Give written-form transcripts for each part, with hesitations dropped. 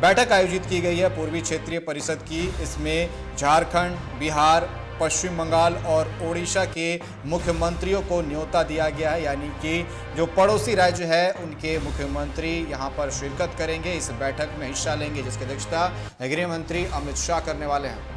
बैठक आयोजित की गई है पूर्वी क्षेत्रीय परिषद की। इसमें झारखंड, बिहार, पश्चिम बंगाल और ओडिशा के मुख्यमंत्रियों को न्योता दिया गया है, यानी कि जो पड़ोसी राज्य है उनके मुख्यमंत्री यहां पर शिरकत करेंगे, इस बैठक में हिस्सा लेंगे, जिसकी अध्यक्षता गृह मंत्री अमित शाह करने वाले हैं।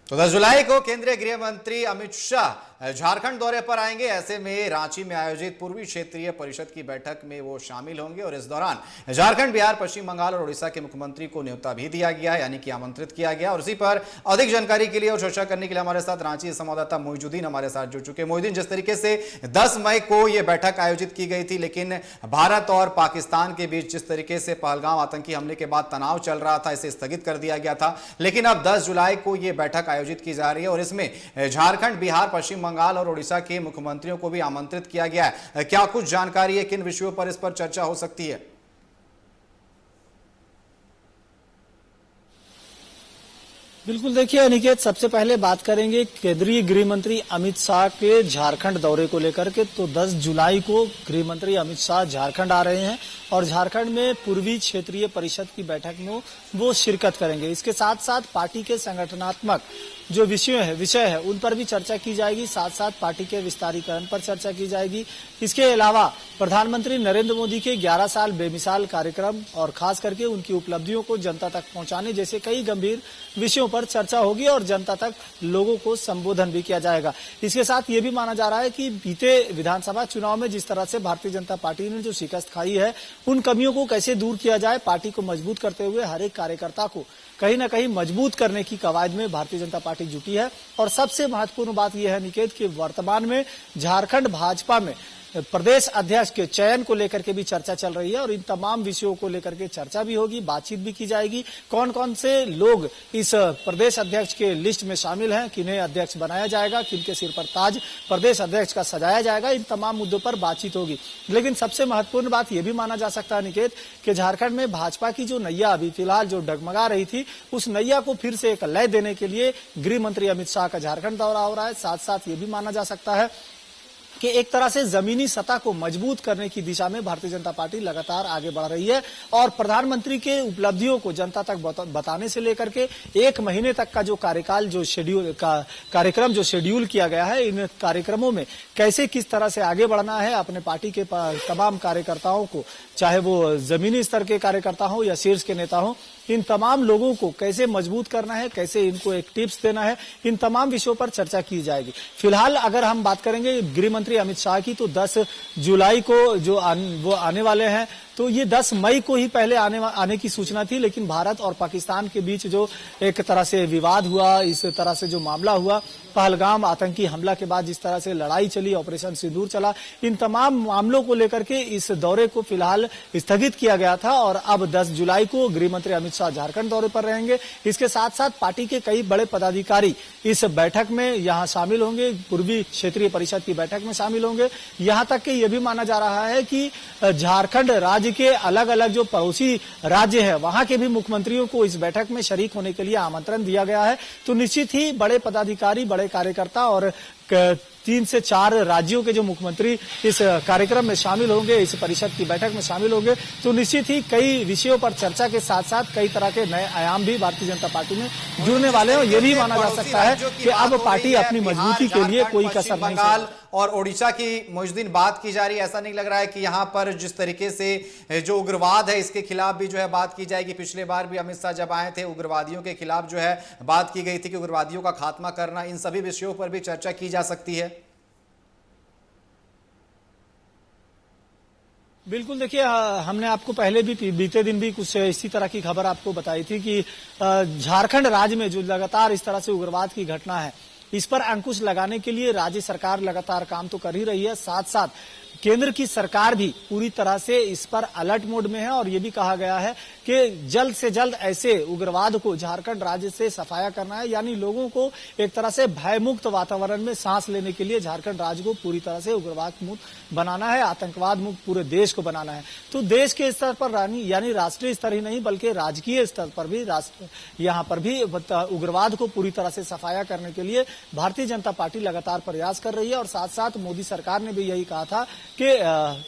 तो 10 जुलाई को केंद्रीय गृह मंत्री अमित शाह झारखंड दौरे पर आएंगे। ऐसे में रांची में आयोजित पूर्वी क्षेत्रीय परिषद की बैठक में वो शामिल होंगे और इस दौरान झारखंड, बिहार, पश्चिम बंगाल और ओडिशा के मुख्यमंत्री को न्योता भी दिया गया है, यानी कि आमंत्रित किया गया। और इसी पर अधिक जानकारी के लिए और चर्चा करने के लिए हमारे साथ रांची संवाददाता मोइजुद्दीन हमारे साथ जुड़ चुके हैं। मोइजुद्दीन, जिस तरीके से 10 मई को यह बैठक आयोजित की गई थी, लेकिन भारत और पाकिस्तान के बीच जिस तरीके से पहलगाम आतंकी हमले के बाद तनाव चल रहा था, इसे स्थगित कर दिया गया था, लेकिन अब 10 जुलाई को यह बैठक आयोजित की जा रही है और इसमें झारखंड, बिहार, पश्चिम बंगाल और ओडिशा के मुख्यमंत्रियों को भी आमंत्रित किया गया है। क्या कुछ जानकारी है, किन विषयों पर इस पर चर्चा हो सकती है? बिल्कुल, देखिए अनिकेत, सबसे पहले बात करेंगे केंद्रीय गृह मंत्री अमित शाह के झारखंड दौरे को लेकर के। तो 10 जुलाई को गृह मंत्री अमित शाह झारखंड आ रहे हैं और झारखंड में पूर्वी क्षेत्रीय परिषद की बैठक में वो शिरकत करेंगे। इसके साथ साथ पार्टी के संगठनात्मक जो विषय है उन पर भी चर्चा की जाएगी, साथ साथ पार्टी के विस्तारीकरण पर चर्चा की जाएगी। इसके अलावा प्रधानमंत्री नरेंद्र मोदी के 11 साल बेमिसाल कार्यक्रम और खास करके उनकी उपलब्धियों को जनता तक पहुंचाने जैसे कई गंभीर विषयों पर चर्चा होगी और जनता तक लोगों को संबोधन भी किया जाएगा। इसके साथ ये भी माना जा रहा है कि बीते विधानसभा चुनाव में जिस तरह से भारतीय जनता पार्टी ने जो शिकस्त खाई है, उन कमियों को कैसे दूर किया जाए, पार्टी को मजबूत करते हुए हर एक कार्यकर्ता को कहीं न कहीं मजबूत करने की कवायद में भारतीय जनता पार्टी जुटी है। और सबसे महत्वपूर्ण बात यह है निकेत कि वर्तमान में झारखंड भाजपा में प्रदेश अध्यक्ष के चयन को लेकर के भी चर्चा चल रही है और इन तमाम विषयों को लेकर के चर्चा भी होगी, बातचीत भी की जाएगी। कौन कौन से लोग इस प्रदेश अध्यक्ष के लिस्ट में शामिल हैं, किन्हें अध्यक्ष बनाया जाएगा, किनके सिर पर ताज प्रदेश अध्यक्ष का सजाया जाएगा, इन तमाम मुद्दों पर बातचीत होगी। लेकिन सबसे महत्वपूर्ण बात यह भी माना जा सकता है निकेत कि झारखंड में भाजपा की जो नैया अभी फिलहाल जो डगमगा रही थी, उस नैया को फिर से एक लय देने के लिए गृह मंत्री अमित शाह का झारखंड दौरा हो रहा है। साथ साथ ये भी माना जा सकता है कि एक तरह से जमीनी सतह को मजबूत करने की दिशा में भारतीय जनता पार्टी लगातार आगे बढ़ रही है और प्रधानमंत्री के उपलब्धियों को जनता तक बताने से लेकर के 1 महीने तक का जो कार्यकाल जो कार्यक्रम जो शेड्यूल किया गया है, इन कार्यक्रमों में कैसे किस तरह से आगे बढ़ना है, अपने पार्टी के तमाम कार्यकर्ताओं को, चाहे वो जमीनी स्तर के कार्यकर्ता हो या शीर्ष के नेता हो, इन तमाम लोगों को कैसे मजबूत करना है, कैसे इनको एक टिप्स देना है, इन तमाम विषयों पर चर्चा की जाएगी। फिलहाल अगर हम बात करेंगे गृह मंत्री अमित शाह की, तो 10 जुलाई को जो वो आने वाले हैं, तो ये 10 मई को ही पहले आने की सूचना थी, लेकिन भारत और पाकिस्तान के बीच जो एक तरह से विवाद हुआ, इस तरह से जो मामला हुआ, पहलगाम आतंकी हमला के बाद जिस तरह से लड़ाई चली, ऑपरेशन सिंदूर चला, इन तमाम मामलों को लेकर के इस दौरे को फिलहाल स्थगित किया गया था और अब 10 जुलाई को गृह मंत्री अमित शाह झारखंड दौरे पर रहेंगे। इसके साथ साथ पार्टी के कई बड़े पदाधिकारी इस बैठक में यहां शामिल होंगे, पूर्वी क्षेत्रीय परिषद की बैठक में शामिल होंगे। यहां तक कि यह भी माना जा रहा है कि झारखंड राज्य के अलग अलग जो पड़ोसी राज्य है, वहां के भी मुख्यमंत्रियों को इस बैठक में शरीक होने के लिए आमंत्रण दिया गया है। तो निश्चित ही बड़े पदाधिकारी, बड़े कार्यकर्ता और 3 से 4 राज्यों के जो मुख्यमंत्री इस कार्यक्रम में शामिल होंगे, इस परिषद की बैठक में शामिल होंगे, तो निश्चित ही कई विषयों पर चर्चा के साथ साथ कई तरह के नए आयाम भी भारतीय जनता पार्टी में जुड़ने वाले हैं। ये भी माना जा सकता है कि अब पार्टी अपनी मजबूती के लिए कोई कसर नहीं छोड़ेगी। और ओडिशा की मोइजुद्दीन बात की जा रही है, ऐसा नहीं लग रहा है कि यहाँ पर जिस तरीके से जो उग्रवाद है इसके खिलाफ भी जो है बात की जाएगी। पिछले बार भी अमित शाह जब आए थे, उग्रवादियों के खिलाफ जो है बात की गई थी कि उग्रवादियों का खात्मा करना, इन सभी विषयों पर भी चर्चा की जा सकती है। बिल्कुल, देखिए हमने आपको पहले भी बीते दिन भी कुछ इसी तरह की खबर आपको बताई थी कि झारखंड राज्य में जो लगातार इस तरह से उग्रवाद की घटना है, इस पर अंकुश लगाने के लिए राज्य सरकार लगातार काम तो कर ही रही है, साथ साथ केंद्र की सरकार भी पूरी तरह से इस पर अलर्ट मोड में है और ये भी कहा गया है कि जल्द से जल्द ऐसे उग्रवाद को झारखंड राज्य से सफाया करना है, यानी लोगों को एक तरह से भयमुक्त वातावरण में सांस लेने के लिए झारखंड राज्य को पूरी तरह से उग्रवाद मुक्त बनाना है, आतंकवाद मुक्त पूरे देश को बनाना है। तो देश के स्तर पर यानी राष्ट्रीय स्तर ही नहीं बल्कि राजकीय स्तर पर भी यहाँ पर भी उग्रवाद को पूरी तरह से सफाया करने के लिए भारतीय जनता पार्टी लगातार प्रयास कर रही है। और साथ साथ मोदी सरकार ने भी यही कहा था कि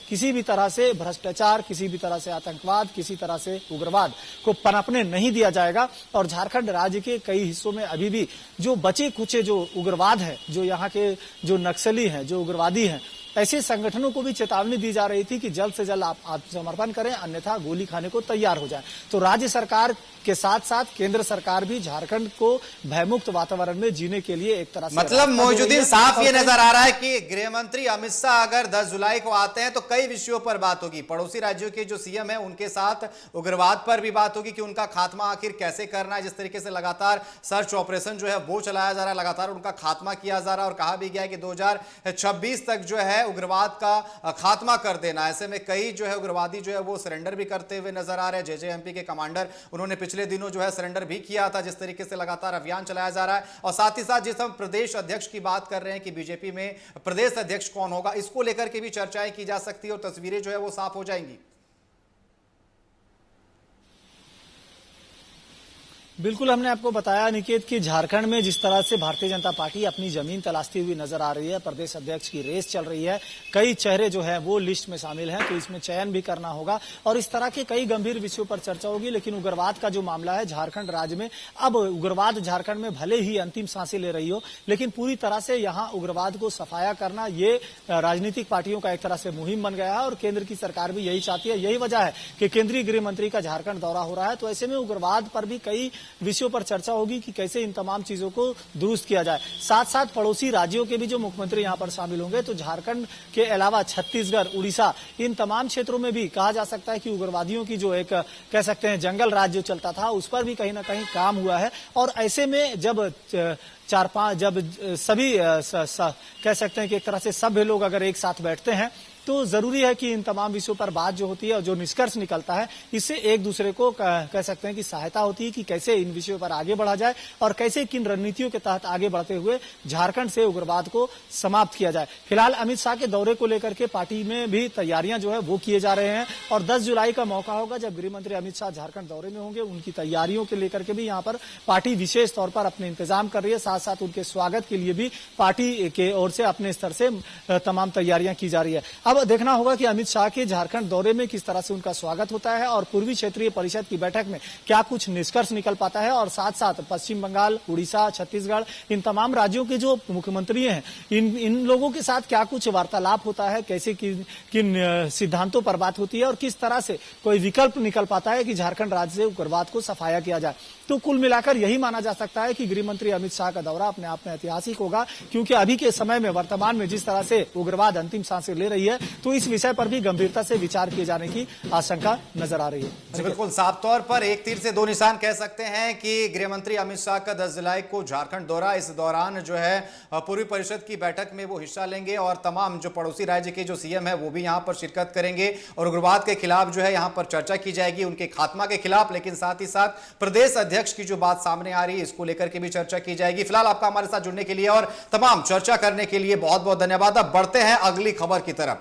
किसी भी तरह से भ्रष्टाचार, किसी भी तरह से आतंकवाद, किसी तरह से उग्रवाद को पनपने नहीं दिया जाएगा। और झारखंड राज्य के कई हिस्सों में अभी भी जो बचे कुचे जो उग्रवाद है, जो यहाँ के जो नक्सली हैं, जो उग्रवादी हैं, ऐसे संगठनों को भी चेतावनी दी जा रही थी कि जल्द से जल्द आप आत्मसमर्पण करें, अन्यथा गोली खाने को तैयार हो जाए। तो राज्य सरकार के साथ साथ केंद्र सरकार भी झारखंड को भयमुक्त वातावरण में जीने के लिए एक तरह से मतलब मौजूदीन साफ ये नजर आ रहा है कि गृह मंत्री अमित शाह अगर 10 जुलाई को आते हैं तो कई विषयों पर बात होगी। पड़ोसी राज्यों के जो सीएम है उनके साथ उग्रवाद पर भी बात होगी कि उनका खात्मा आखिर कैसे करना है। जिस तरीके से लगातार सर्च ऑपरेशन जो है वो चलाया जा रहा है, लगातार उनका खात्मा किया जा रहा है और कहा भी गया है कि 2026 तक जो है उग्रवाद का खात्मा कर देना। ऐसे में कई जो है उग्रवादी जो है वो सरेंडर भी करते हुए नजर आ रहे हैं। जेजेएमपी के कमांडर उन्होंने पिछले दिनों जो है सरेंडर भी किया था। जिस तरीके से लगातार अभियान चलाया जा रहा है और साथ ही साथ जिस हम प्रदेश अध्यक्ष की बात कर रहे हैं कि बीजेपी में प्रदेश अध्यक्ष कौन होगा, इसको लेकर के भी चर्चाएं की जा सकती है और तस्वीरें जो है वो साफ हो जाएंगी। बिल्कुल, हमने आपको बताया निकेत कि झारखंड में जिस तरह से भारतीय जनता पार्टी अपनी जमीन तलाशती हुई नजर आ रही है, प्रदेश अध्यक्ष की रेस चल रही है, कई चेहरे जो है वो लिस्ट में शामिल हैं, तो इसमें चयन भी करना होगा और इस तरह के कई गंभीर विषयों पर चर्चा होगी। लेकिन उग्रवाद का जो मामला है झारखंड राज्य में, अब उग्रवाद झारखंड में भले ही अंतिम सांसें ले रही हो, लेकिन पूरी तरह से यहाँ उग्रवाद को सफाया करना ये राजनीतिक पार्टियों का एक तरह से मुहिम बन गया है और केंद्र की सरकार भी यही चाहती है। यही वजह है कि केंद्रीय गृह मंत्री का झारखंड दौरा हो रहा है। तो ऐसे में उग्रवाद पर भी कई विषयों पर चर्चा होगी कि कैसे इन तमाम चीजों को दुरुस्त किया जाए। साथ साथ पड़ोसी राज्यों के भी जो मुख्यमंत्री यहां पर शामिल होंगे, तो झारखंड के अलावा छत्तीसगढ़, उड़ीसा, इन तमाम क्षेत्रों में भी कहा जा सकता है कि उग्रवादियों की जो एक कह सकते हैं जंगल राज जो चलता था, उस पर भी कहीं ना कहीं काम हुआ है। और ऐसे में जब जब सभी कह सकते हैं कि एक तरह से सभ्य लोग अगर एक साथ बैठते हैं तो जरूरी है कि इन तमाम विषयों पर बात जो होती है और जो निष्कर्ष निकलता है, इससे एक दूसरे को कह सकते हैं कि सहायता होती है कि कैसे इन विषयों पर आगे बढ़ा जाए और कैसे किन रणनीतियों के तहत आगे बढ़ते हुए झारखंड से उग्रवाद को समाप्त किया जाए। फिलहाल अमित शाह के दौरे को लेकर के पार्टी में भी तैयारियां जो है वो किए जा रहे हैं और 10 जुलाई का मौका होगा जब गृह मंत्री अमित शाह झारखंड दौरे में होंगे। उनकी तैयारियों के लेकर के भी यहाँ पर पार्टी विशेष तौर पर अपने इंतजाम कर रही है। साथ साथ उनके स्वागत के लिए भी पार्टी के ओर से अपने स्तर से तमाम तैयारियां की जा रही है। अब देखना होगा कि अमित शाह के झारखंड दौरे में किस तरह से उनका स्वागत होता है और पूर्वी क्षेत्रीय परिषद की बैठक में क्या कुछ निष्कर्ष निकल पाता है और साथ साथ पश्चिम बंगाल, उड़ीसा, छत्तीसगढ़, इन तमाम राज्यों के जो मुख्यमंत्री हैं, इन लोगों के साथ क्या कुछ वार्तालाप होता है, कैसे किन सिद्धांतों पर बात होती है और किस तरह से कोई विकल्प निकल पाता है कि झारखंड राज्य से उग्रवाद को सफाया किया जाए। तो कुल मिलाकर यही माना जा सकता है कि गृह मंत्री अमित शाह का दौरा अपने आप में ऐतिहासिक होगा, क्योंकि अभी के समय में वर्तमान में जिस तरह से उग्रवाद अंतिम सांसें ले रही है, तो इस विषय पर भी गंभीरता से विचार किए जाने की आशंका नजर आ रही है। बिल्कुल साफ तौर पर एक तीर से दो निशान कह सकते हैं कि गृह मंत्री अमित शाह का 10 जुलाई को झारखंड दौरा, इस दौरान जो है पूर्वी परिषद की बैठक में वो हिस्सा लेंगे और तमाम जो पड़ोसी राज्य के जो सीएम है वो भी यहां पर शिरकत करेंगे और उग्रवाद के खिलाफ जो है यहां पर चर्चा की जाएगी, उनके खात्मा के खिलाफ। लेकिन साथ ही साथ प्रदेश अध्यक्ष की जो बात सामने आ रही है, इसको लेकर के भी चर्चा की जाएगी। फिलहाल आपका हमारे साथ जुड़ने के लिए और तमाम चर्चा करने के लिए बहुत बहुत धन्यवाद। अब बढ़ते हैं अगली खबर की तरफ।